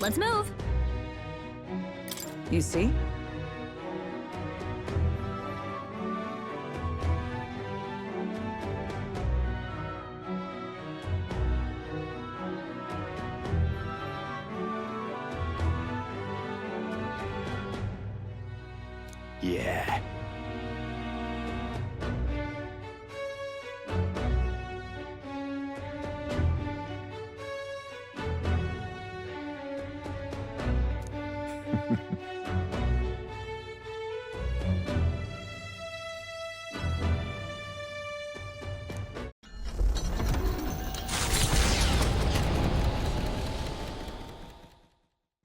Let's move. You see? Yeah.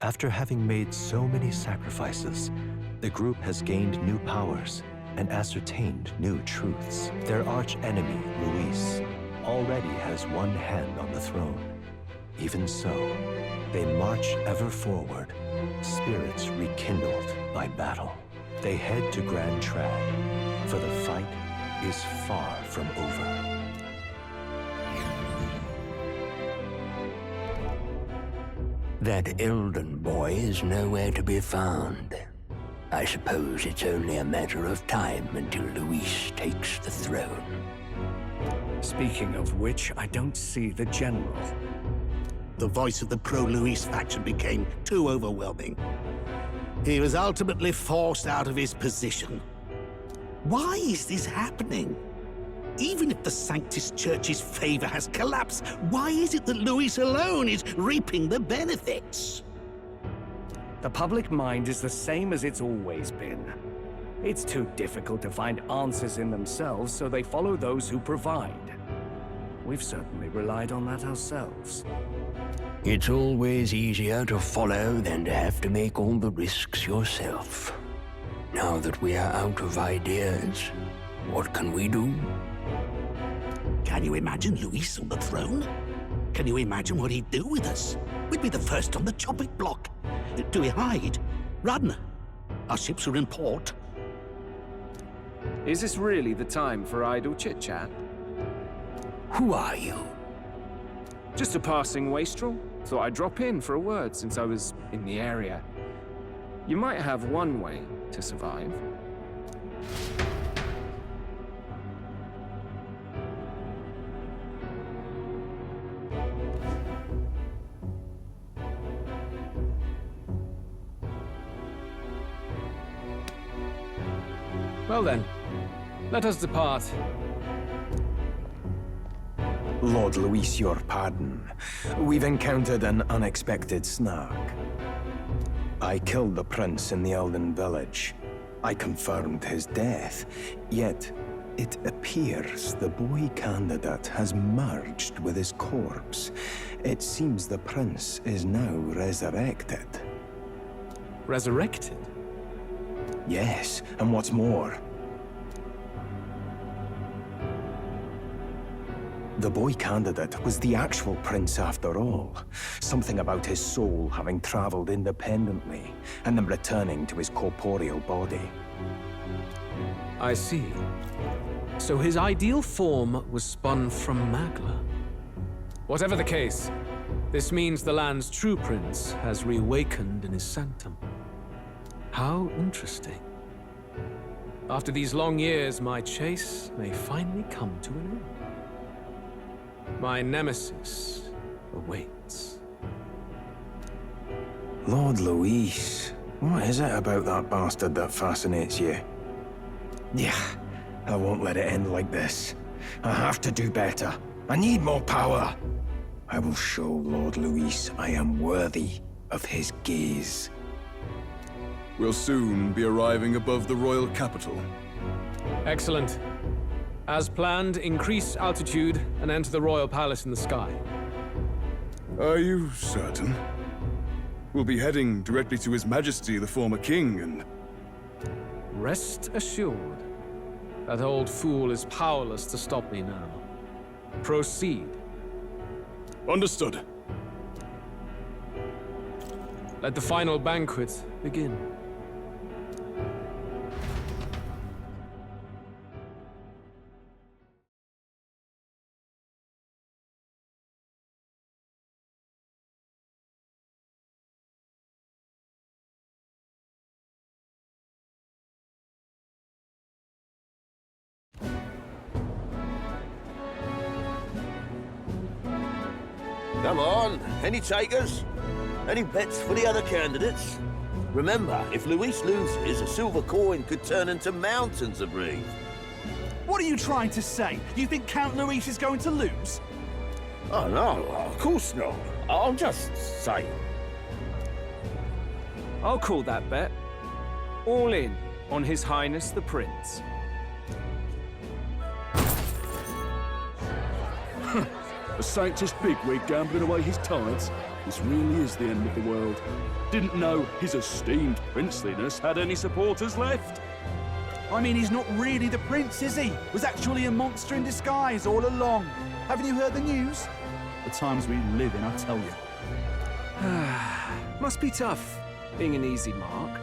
After having made so many sacrifices, the group has gained new powers and ascertained new truths. Their arch-enemy, Luis, already has one hand on the throne. Even so, they march ever forward, spirits rekindled by battle. They head to Grand Trad, for the fight is far from over. That Eldon boy is nowhere to be found. I suppose it's only a matter of time until Luis takes the throne. Speaking of which, I don't see the general. The voice of the pro-Luis faction became too overwhelming. He was ultimately forced out of his position. Why is this happening? Even if the Sanctus Church's favor has collapsed, why is it that Luis alone is reaping the benefits? The public mind is the same as it's always been. It's too difficult to find answers in themselves, so they follow those who provide. We've certainly relied on that ourselves. It's always easier to follow than to have to make all the risks yourself. Now that we are out of ideas, what can we do? Can you imagine Luis on the throne? Can you imagine what he'd do with us? We'd be the first on the chopping block. Do we hide? Run? Our ships are in port. Is this really the time for idle chit-chat? Who are you? Just a passing wastrel. Thought I'd drop in for a word since I was in the area. You might have one way to survive. Well then, let us depart. Lord Luis, your pardon. We've encountered an unexpected snag. I killed the prince in the Elden village. I confirmed his death, yet it appears the boy candidate has merged with his corpse. It seems the prince is now resurrected. Resurrected? Yes, and what's more, the boy candidate was the actual prince after all. Something about his soul having traveled independently and then returning to his corporeal body. I see. So his ideal form was spun from Magla. Whatever the case, this means the land's true prince has reawakened in his sanctum. How interesting. After these long years, my chase may finally come to an end. My nemesis awaits. Lord Luis, what is it about that bastard that fascinates you? Yeah, I won't let it end like this. I have to do better. I need more power. I will show Lord Luis I am worthy of his gaze. We'll soon be arriving above the royal capital. Excellent. As planned, increase altitude and enter the royal palace in the sky. Are you certain? We'll be heading directly to His Majesty, the former king, and... Rest assured, that old fool is powerless to stop me now. Proceed. Understood. Let the final banquet begin. Come on, any takers? Any bets for the other candidates? Remember, if Luis loses, a silver coin could turn into mountains of Reeve. What are you trying to say? You think Count Luis is going to lose? Oh, no, of course not. I'm just saying. I'll call that bet. All in on His Highness the Prince. A sanctus bigwig gambling away his tides? This really is the end of the world. Didn't know his esteemed princeliness had any supporters left. I mean, he's not really the prince, is he? Was actually a monster in disguise all along. Haven't you heard the news? The times we live in, I tell you. Must be tough, being an easy mark.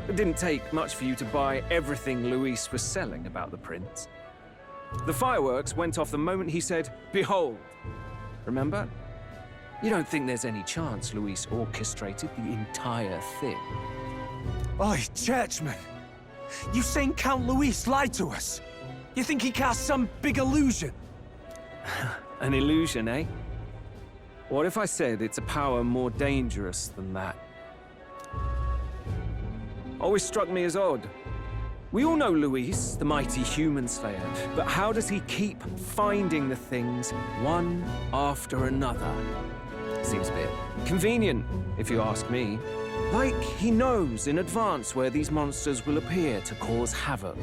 It didn't take much for you to buy everything Luis was selling about the prince. The fireworks went off the moment he said, "Behold." Remember? You don't think there's any chance Luis orchestrated the entire thing? Oi, churchman! You saying Count Luis lied to us? You think he cast some big illusion? An illusion, eh? What if I said it's a power more dangerous than that? Always struck me as odd. We all know Luis, the mighty human slayer, but how does he keep finding the things one after another? Seems a bit convenient, if you ask me. Like he knows in advance where these monsters will appear to cause havoc.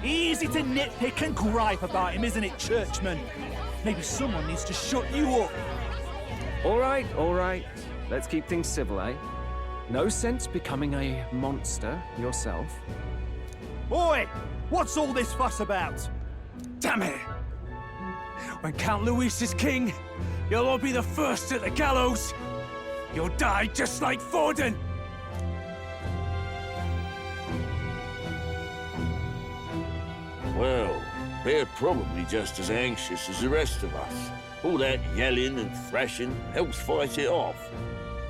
Easy to nitpick and gripe about him, isn't it, churchman? Maybe someone needs to shut you up. All right. Let's keep things civil, eh? No sense becoming a monster yourself. Oi! What's all this fuss about? Damn it! When Count Luis is king, you'll all be the first at the gallows. You'll die just like Forden. Well, they're probably just as anxious as the rest of us. All that yelling and thrashing helps fight it off.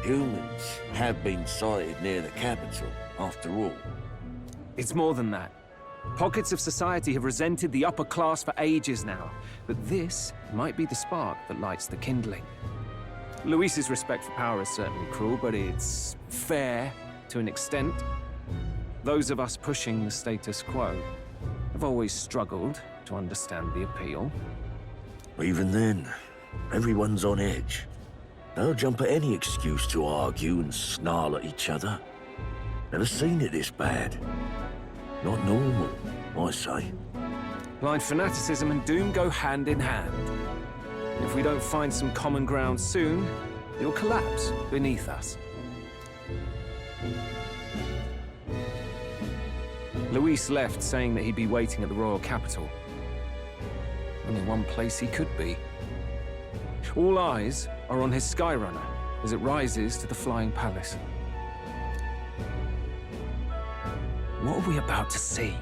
Humans have been sighted near the capital, after all. It's more than that. Pockets of society have resented the upper class for ages now, but this might be the spark that lights the kindling. Luis's respect for power is certainly cruel, but it's fair to an extent. Those of us pushing the status quo have always struggled to understand the appeal. Even then, everyone's on edge. They'll jump at any excuse to argue and snarl at each other. Never seen it this bad. Not normal, I say. Blind fanaticism and doom go hand in hand. If we don't find some common ground soon, it'll collapse beneath us. Luis left saying that he'd be waiting at the royal capital. Only one place he could be. All eyes are on his Skyrunner as it rises to the flying palace. What are we about to see?